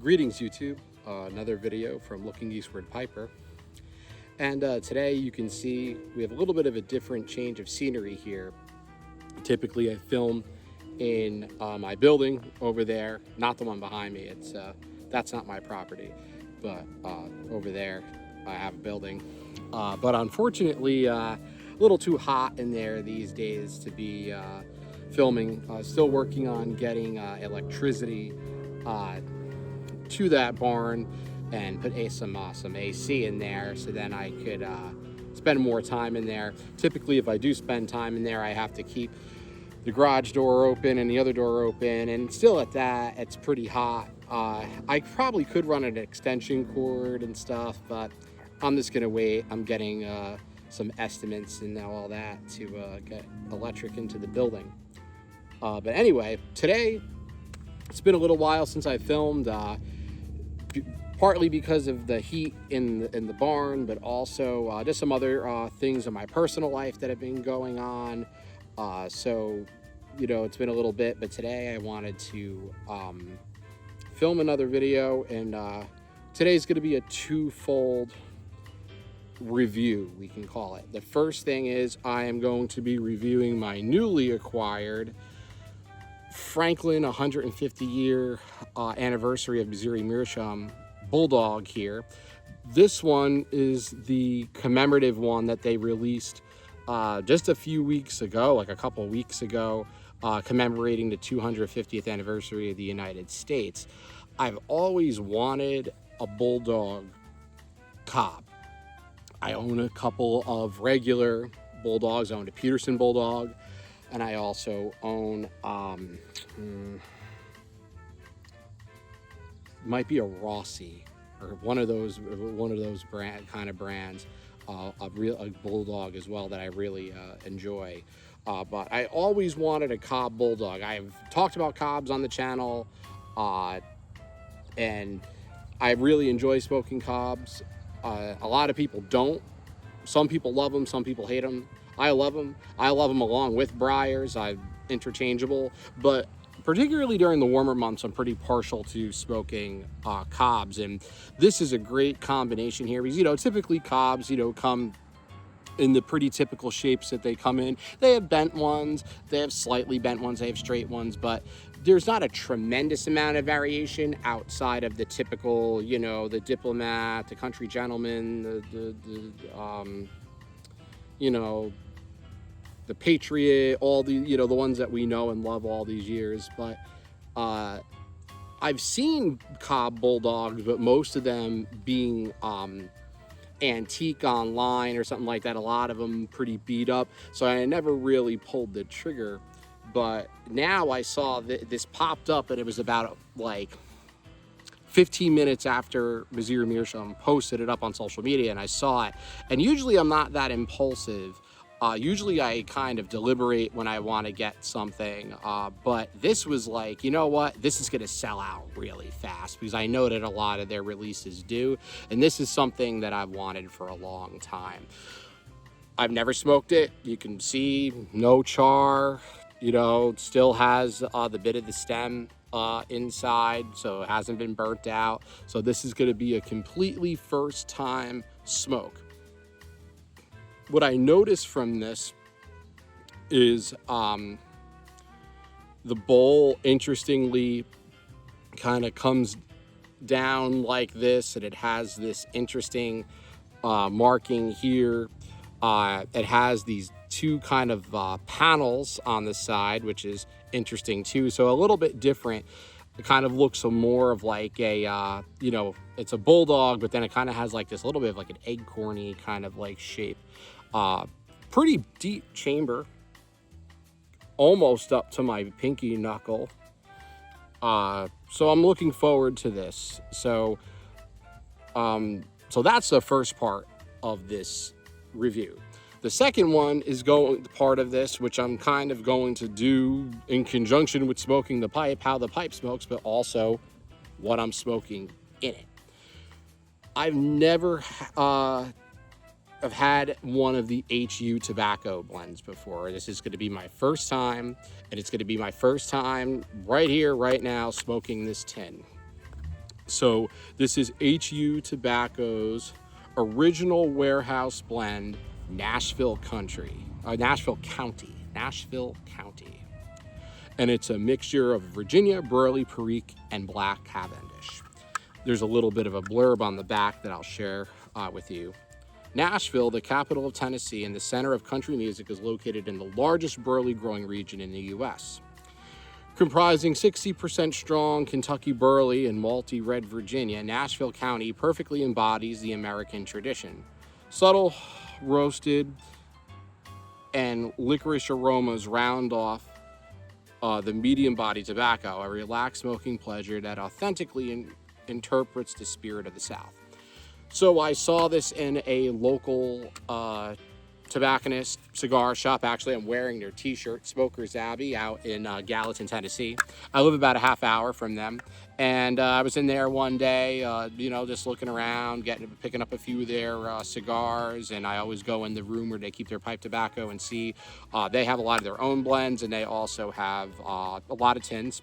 Greetings YouTube, another video from Looking Eastward Piper. And today you can see we have a little bit of a different change of scenery here. Typically I film in my building over there, not the one behind me. That's not my property, but over there I have a building. But unfortunately, a little too hot in there these days to be filming. Still working on getting electricity to that barn and put some AC in there, so then I could spend more time in there. Typically, if I do spend time in there, I have to keep the garage door open and the other door open, and still at that, it's pretty hot. I probably could run an extension cord and stuff, but I'm just gonna wait. I'm getting some estimates and all that to get electric into the building. But anyway, today, it's been a little while since I filmed, partly because of the heat in the barn, but also just some other things in my personal life that have been going on. So, you know, it's been a little bit, but today I wanted to film another video, and today's going to be a twofold review, we can call it. The first thing is I am going to be reviewing my newly acquired Franklin 150-year anniversary of Missouri Meerschaum bulldog here. This one is the commemorative one that they released just a few weeks ago, like a couple weeks ago, commemorating the 250th anniversary of the United States. I've always wanted a bulldog cob. I own a couple of regular bulldogs. I own a Peterson bulldog, and I also own might be a Rossi or one of those brands, a bulldog as well that I really enjoy. But I always wanted a cob bulldog. I've talked about cobs on the channel, and I really enjoy smoking cobs. A lot of people don't. Some people love them, some people hate them. I love them. I love them along with briars. I'm interchangeable, but particularly during the warmer months, I'm pretty partial to smoking cobs, and this is a great combination here because, you know, typically cobs, you know, come in the pretty typical shapes that they come in. They have bent ones, they have slightly bent ones, they have straight ones, but there's not a tremendous amount of variation outside of the typical, you know, the diplomat, the country gentleman, you know, the patriot, all the, you know, the ones that we know and love all these years. But I've seen cob bulldogs, but most of them being antique online or something like that. A lot of them pretty beat up, so I never really pulled the trigger. But now I saw this popped up, and it was about like 15 minutes after Missouri Meerschaum posted it up on social media, and I saw it. And usually I'm not that impulsive. Usually I kind of deliberate when I want to get something, but this was like, you know what, this is going to sell out really fast because I know that a lot of their releases do, and this is something that I've wanted for a long time. I've never smoked it. You can see no char, you know, it still has the bit of the stem inside, so it hasn't been burnt out. So this is going to be a completely first time smoke. What I noticed from this is the bowl, interestingly, kind of comes down like this, and it has this interesting marking here. It has these two kind of panels on the side, which is interesting too. So a little bit different. It kind of looks more of like a, you know, it's a bulldog, but then it kind of has like this little bit of like an acorny kind of like shape. Pretty deep chamber, almost up to my pinky knuckle. So I'm looking forward to this. So that's the first part of this review. The second one is part of this, which I'm kind of going to do in conjunction with smoking the pipe, how the pipe smokes, but also what I'm smoking in it. I've never have had one of the HU tobacco blends before. This is going to be my first time, and it's going to be my first time right here, right now, smoking this tin. So this is HU Tobacco's original warehouse blend, Nashville County. And it's a mixture of Virginia, Burley, Perique, and Black Cavendish. There's a little bit of a blurb on the back that I'll share with you. Nashville, the capital of Tennessee and the center of country music, is located in the largest burley growing region in the U.S. Comprising 60% strong Kentucky burley and malty red Virginia, Nashville County perfectly embodies the American tradition. Subtle, roasted, and licorice aromas round off the medium-bodied tobacco, a relaxed smoking pleasure that authentically interprets the spirit of the South. So I saw this in a local tobacconist cigar shop. Actually, I'm wearing their t-shirt, Smoker's Abbey, out in Gallatin, Tennessee. I live about a half hour from them. And I was in there one day, just looking around, picking up a few of their cigars. And I always go in the room where they keep their pipe tobacco and see they have a lot of their own blends, and they also have a lot of tins.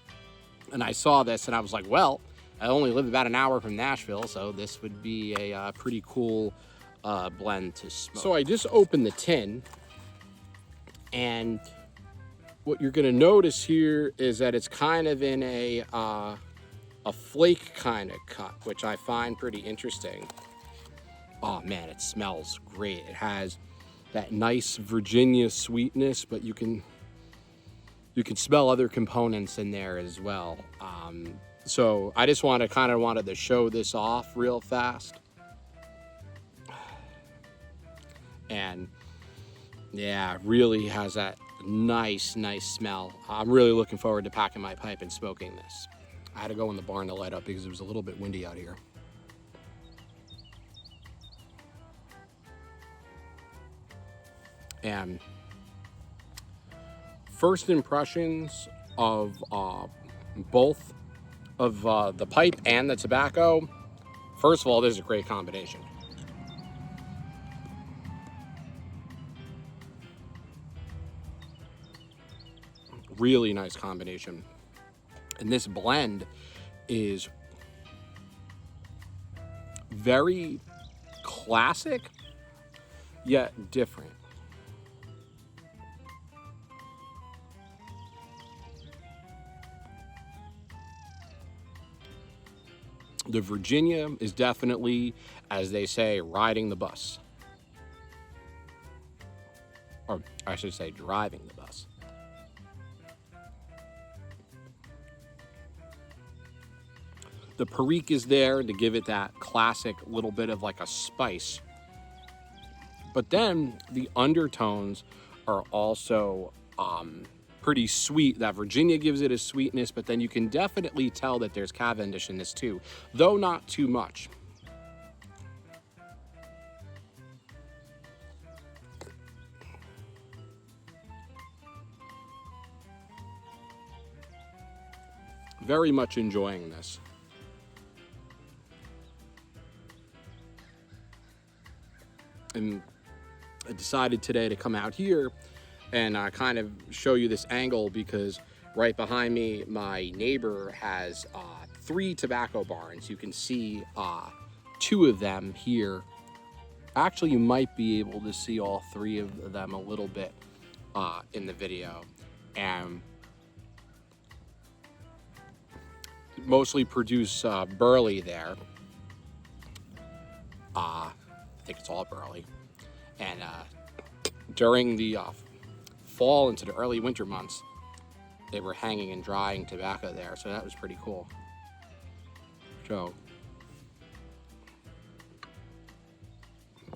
And I saw this and I was like, well, I only live about an hour from Nashville, so this would be a pretty cool blend to smoke. So I just opened the tin, and what you're going to notice here is that it's kind of in a flake kind of cut, which I find pretty interesting. Oh man, it smells great. It has that nice Virginia sweetness, but you can smell other components in there as well. So I just wanted to show this off real fast. And yeah, it really has that nice smell. I'm really looking forward to packing my pipe and smoking this. I had to go in the barn to light up because it was a little bit windy out here. And first impressions of both of the pipe and the tobacco. First of all, this is a great combination. Really nice combination. And this blend is very classic, yet different. The Virginia is definitely, as they say, riding the bus. Or I should say, driving the bus. The Perique is there to give it that classic little bit of like a spice. But then the undertones are also pretty sweet. That Virginia gives it a sweetness, but then you can definitely tell that there's Cavendish in this too, though not too much. Very much enjoying this. And I decided today to come out here and kind of show you this angle because right behind me, my neighbor has 3 tobacco barns. You can see 2 of them here. Actually, you might be able to see all 3 of them a little bit in the video. And mostly produce burley there. I think it's all burley. And during the fall into the early winter months, they were hanging and drying tobacco there, so that was pretty cool. So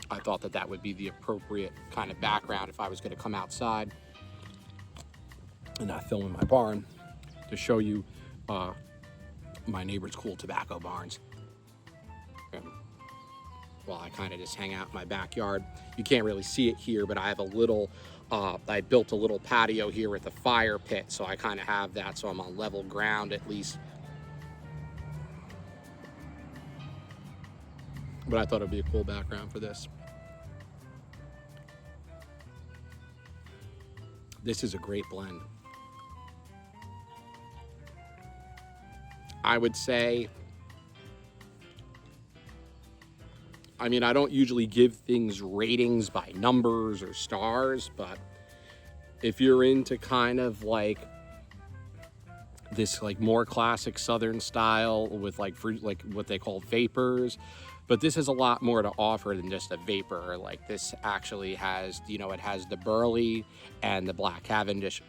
I thought that that would be the appropriate kind of background if I was going to come outside and not film in my barn to show you my neighbor's cool tobacco barns. Well, I kind of just hang out in my backyard. You can't really see it here, but I have a little, I built a little patio here with a fire pit, so I kind of have that, so I'm on level ground at least. But I thought it'd be a cool background for this. This is a great blend. I would say I mean, I don't usually give things ratings by numbers or stars, but if you're into kind of like this like more classic Southern style with like what they call vapors, but this has a lot more to offer than just a vapor. Like this actually has, you know, it has the burley and the black Cavendish.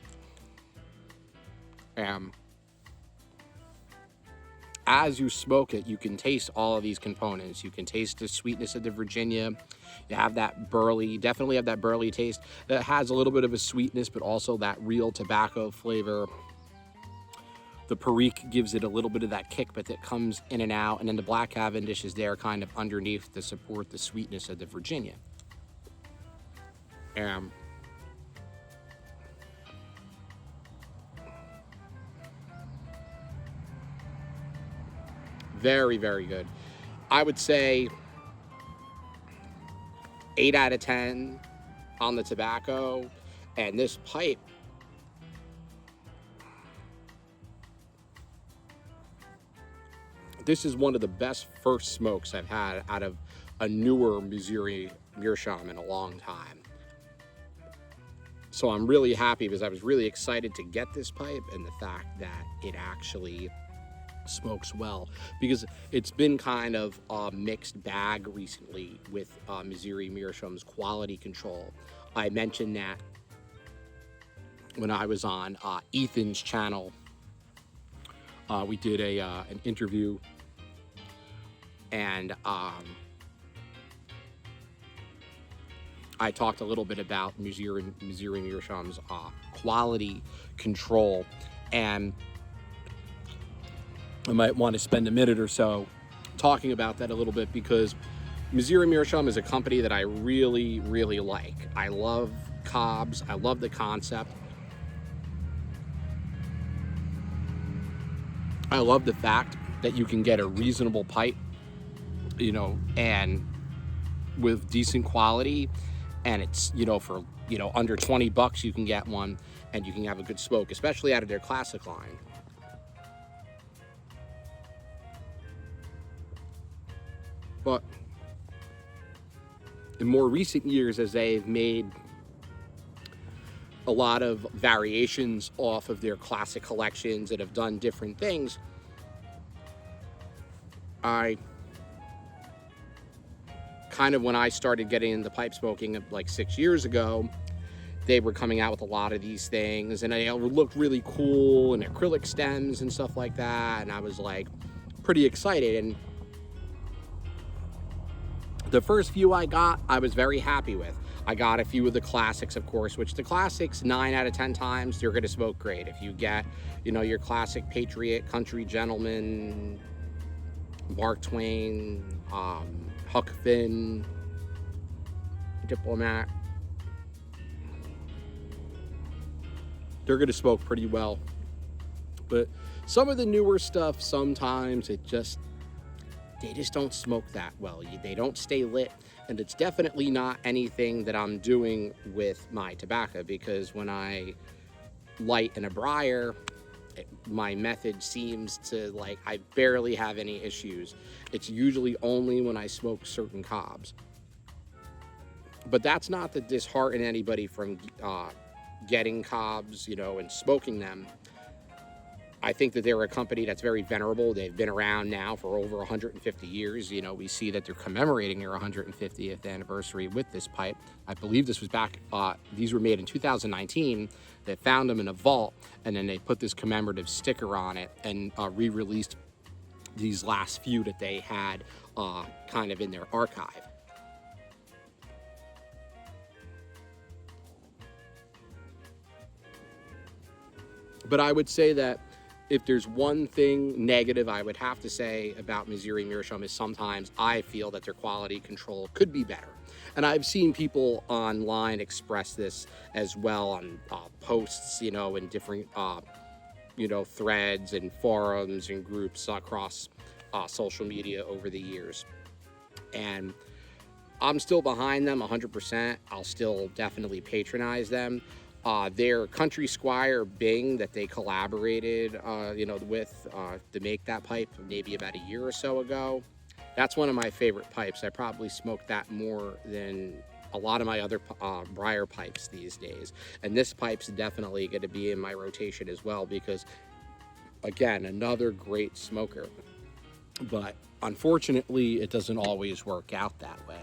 As you smoke it, you can taste all of these components. You can taste the sweetness of the Virginia. You have that burley, definitely have that burley taste that has a little bit of a sweetness, but also that real tobacco flavor. The Perique gives it a little bit of that kick, but it comes in and out. And then the black Cavendish is there kind of underneath to support the sweetness of the Virginia. Very, very good. I would say 8 out of 10 on the tobacco. And this pipe, this is one of the best first smokes I've had out of a newer Missouri Meerschaum in a long time. So I'm really happy because I was really excited to get this pipe, and the fact that it actually smokes well, because it's been kind of a mixed bag recently with Missouri Meerschaum's quality control. I mentioned that when I was on Ethan's channel. We did an interview, and I talked a little bit about Missouri Meerschaum's quality control, and I might want to spend a minute or so talking about that a little bit, because Missouri Meerschaum is a company that I really, really like. I love Cobs. I love the concept. I love the fact that you can get a reasonable pipe, you know, and with decent quality, and it's, you know, for, you know, under 20 bucks you can get one and you can have a good smoke, especially out of their classic line. But in more recent years, as they've made a lot of variations off of their classic collections that have done different things, I kind of, when I started getting into pipe smoking like 6 years ago, they were coming out with a lot of these things, and they looked really cool, and acrylic stems and stuff like that, and I was like pretty excited. And the first few I got, I was very happy with. I got a few of the classics, of course, which the classics, 9 out of 10 times, you're gonna smoke great. If you get, you know, your classic Patriot, Country Gentleman, Mark Twain, Huck Finn, Diplomat, they're gonna smoke pretty well. But some of the newer stuff, sometimes they just don't smoke that well. They don't stay lit, and it's definitely not anything that I'm doing with my tobacco, because when I light in a briar, my method seems to, like, I barely have any issues. It's usually only when I smoke certain cobs. But that's not to dishearten anybody from getting cobs, you know, and smoking them. I think that they're a company that's very venerable. They've been around now for over 150 years. You know, we see that they're commemorating their 150th anniversary with this pipe. I believe this was back, these were made in 2019. They found them in a vault, and then they put this commemorative sticker on it and re-released these last few that they had kind of in their archive. But I would say that if there's one thing negative I would have to say about Missouri Meerschaum, is sometimes I feel that their quality control could be better. And I've seen people online express this as well on posts, you know, in different, you know, threads and forums and groups across social media over the years. And I'm still behind them 100%. I'll still definitely patronize them. Their Country Squire Bing that they collaborated, you know, with to make that pipe maybe about a year or so ago, That's one of my favorite pipes. I probably smoke that more than a lot of my other briar pipes these days. And this pipe's definitely going to be in my rotation as well because, again, another great smoker. But unfortunately, it doesn't always work out that way.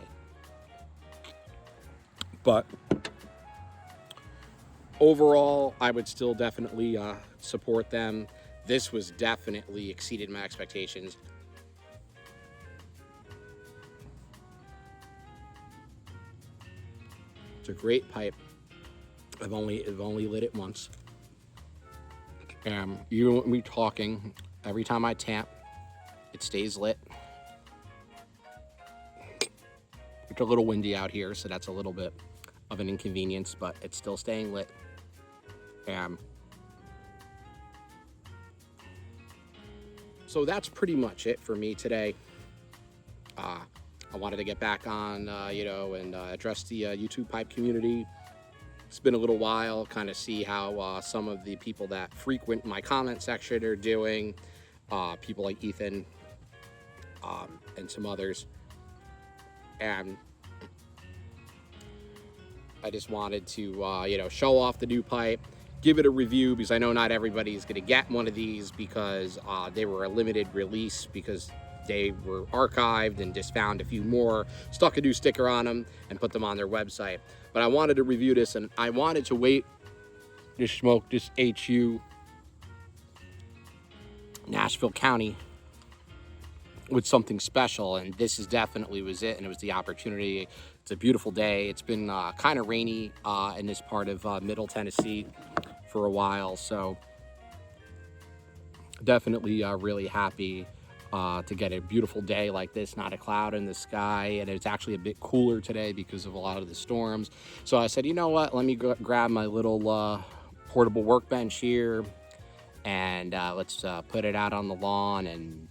But overall, I would still definitely support them. This was definitely exceeded my expectations. It's a great pipe. I've only lit it once. Even with me talking, every time I tap, it stays lit. It's a little windy out here, so that's a little bit of an inconvenience, but it's still staying lit. So that's pretty much it for me today. I wanted to get back on, and address the YouTube pipe community. It's been a little while, kind of see how some of the people that frequent my comment section are doing. People like Ethan and some others. And I just wanted to, show off the new pipe, give it a review, because I know not everybody's going to get one of these because they were a limited release, because they were archived and just found a few more, stuck a new sticker on them and put them on their website. But I wanted to review this, and I wanted to wait to smoke this HU Nashville County with something special, and this is definitely was it, and it was the opportunity. It's a beautiful day. It's been kind of rainy in this part of Middle Tennessee for a while, so definitely really happy to get a beautiful day like this, not a cloud in the sky, and it's actually a bit cooler today because of a lot of the storms. So I said, you know what, let me grab my little portable workbench here, and let's put it out on the lawn and,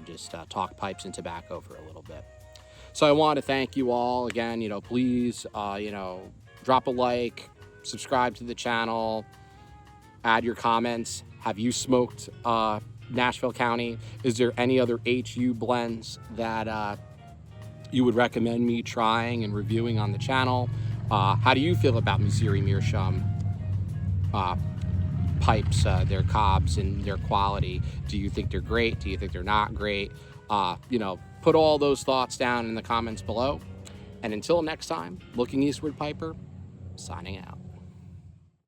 just talk pipes and tobacco for a little bit. So I want to thank you all again. Please, drop a like, subscribe to the channel, add your comments. Have you smoked Nashville County? Is there any other HU blends that you would recommend me trying and reviewing on the channel? How do you feel about Missouri Meerschaum pipes, their cobs and their quality? Do you think they're great? Do you think they're not great? Put all those thoughts down in the comments below. And until next time, Looking Eastward Piper, signing out.